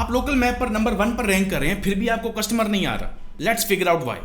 आप local map पर number 1 पर रैंक कर रहे हैं, फिर भी आपको कस्टमर नहीं आ रहा। Let's figure out why.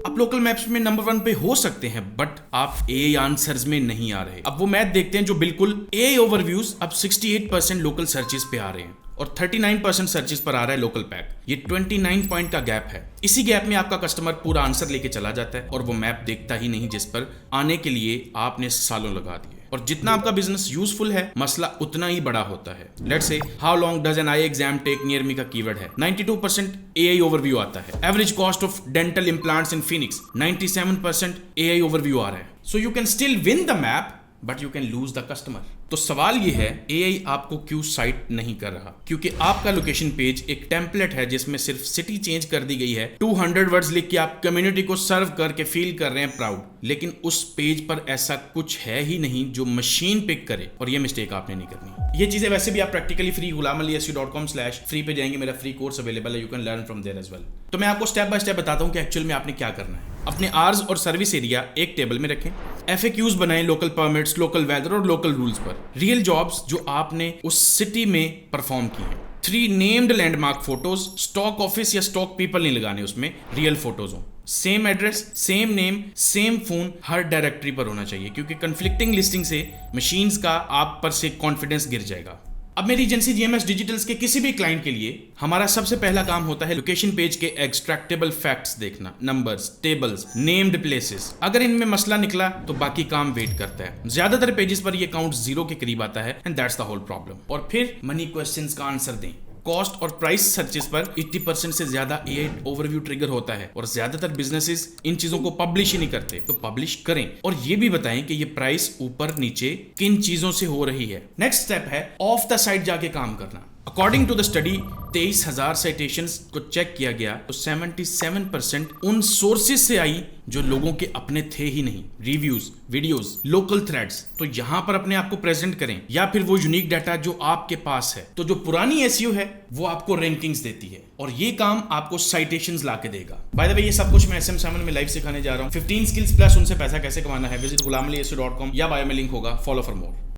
आप लोकल मैप्स में नंबर 1 पे हो सकते हैं, बट आप एआई आंसर्स में नहीं आ रहे। अब वो मैथ देखते हैं जो बिल्कुल एआई ओवरव्यूज अब 68% लोकल सर्चेस पे आ रहे हैं और 39% सर्चेस पर आ रहा है लोकल पैक। ये 29 पॉइंट का गैप है। इसी गैप में आपका कस्टमर पूरा आंसर लेके चला जाता है और वो मैप देखता ही नहीं जिस पर आने के लिए आपने सालों लगा दिए। और जितना आपका बिजनेस यूजफुल है, मसला उतना ही बड़ा होता है। Let's say how long does an eye exam take near me का कीवर्ड है, 92% एआई ओवरव्यू आता है। Average cost of dental implants in Phoenix, 97% AI overview आ रहा है। So you can still win the map but you can lose the customer. तो सवाल ये है, एआई आपको क्यों साइट नहीं कर रहा? क्योंकि आपका लोकेशन पेज एक टेम्पलेट है जिसमें सिर्फ सिटी चेंज कर दी गई है। 200 वर्ड्स लिख के आप कम्युनिटी को सर्व करके फील कर रहे हैं प्राउड, लेकिन उस पेज पर ऐसा कुछ है ही नहीं जो मशीन पिक करे। और ये मिस्टेक आपने नहीं करनी। ये चीजें वैसे भी आप प्रैक्टिकली फ्री gulamaliysu.com/free पे जाएंगे, मेरा फ्री कोर्स अवेलेबल है, you can learn from there as well. तो मैं आपको स्टेप बाय स्टेप बताता हूँ कि एक्चुअल में आपने क्या करना है। अपने आर्स और सर्विस एरिया एक टेबल में रखें, FAQs बनाएं लोकल परमिट्स, लोकल वेदर और लोकल रूल्स पर, रियल जॉब्स जो आपने उस सिटी में परफॉर्म की हैं। 3 named landmark photos, stock office या स्टॉक पीपल नहीं लगाने, उसमें रियल फोटोज हो। Same address, same name, same phone हर डायरेक्टरी पर होना चाहिए, क्योंकि कंफ्लिक्टिंग लिस्टिंग से मशीन्स का आप पर से कॉन्फिडेंस गिर जाएगा। अब मेरी एजेंसी GMS डिजिटल्स के किसी भी क्लाइंट के लिए हमारा सबसे पहला काम होता है लोकेशन पेज के एक्सट्रैक्टेबल फैक्ट्स देखना, नंबर्स, टेबल्स, नेम्ड प्लेसेस। अगर इनमें मसला निकला तो बाकी काम वेट करता है। ज्यादातर पेजेस पर ये काउंट 0 के करीब आता है and that's the whole problem. और फिर मनी क्वेश्चंस का आंसर दें। कॉस्ट और प्राइस सर्चेस पर 80% से ज्यादा एआई ओवरव्यू ट्रिगर होता है और ज्यादातर बिजनेसेस इन चीजों को पब्लिश ही नहीं करते, तो पब्लिश करें और ये भी बताएं कि ये प्राइस ऊपर नीचे किन चीजों से हो रही है। नेक्स्ट स्टेप है ऑफ द साइट जाके काम करना। According to the study 23,000 citations को चेक किया गया तो 77% उन सोर्सेज से आई जो लोगों के अपने थे ही नहीं। Reviews, videos, local threads. तो यहां पर अपने आप को प्रेजेंट करें, या फिर वो यूनिक डाटा जो आपके पास है। तो जो पुरानी एसईओ है वो आपको रैंकिंग्स देती है और ये काम आपको साइटेशंस लाके देगा। बाय द वे, ये सब कुछ मैं SM Saman में लाइव सिखाने जा रहा हूं। 15 स्किल्स प्लस उनसे पैसा कैसे कमाना है। विजिट gulamaliysu.com या बायो में लिंक होगा। Follow for more.